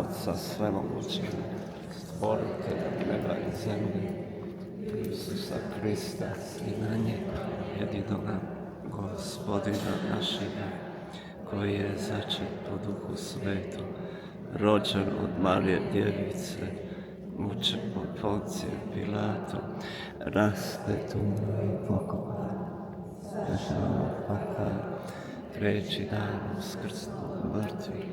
Oca svemogućeg, stvoritelja neba i zemlje, Isusa Krista, Sina njega, jedinoga Gospodina našega, koji je začet po Duhu Svetom, rođen od Marije Djevice, mučen pod Poncijem Pilatom, raspet, umro i pokopan, svršeno pakao, treći dan uskrsnuo od mrtvih,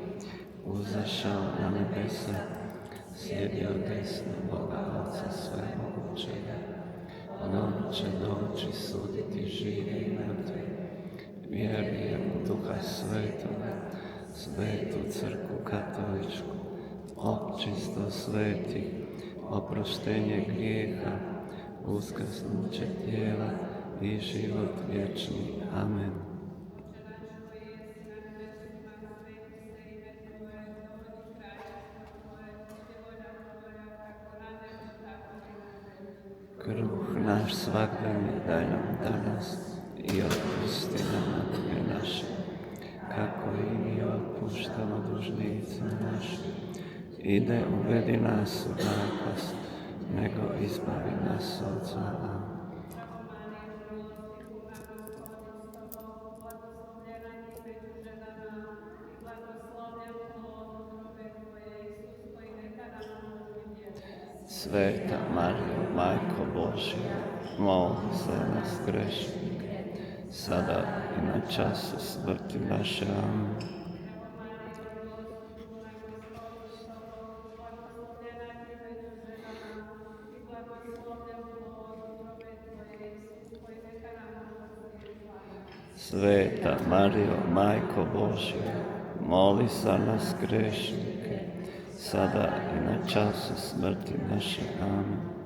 uzašao na nebesa, sjedio desno Boga Oca svemogućega. On će doći suditi žive i mrtve. Vjerujem u Duha Svetoga, Svetu Crkvu Katoličku, opčisto svetih, oproštenje grijeha, uskrsnuće tijela i život vječni. Amen. Kruh naš svakdani daj nam danas i otpusti nam dugove naše, kako i mi otpuštamo dužnicima našim. I ne uvedi nas u napast, nego izbavi nas od zla. Sveta Marijo, Majko Božja, moli za nas grešnike, sada i na času smrti naše. Amen. Sveta Marijo, Majko Božja, moli za nas grešnike, sada i na času smrti naše. Amen.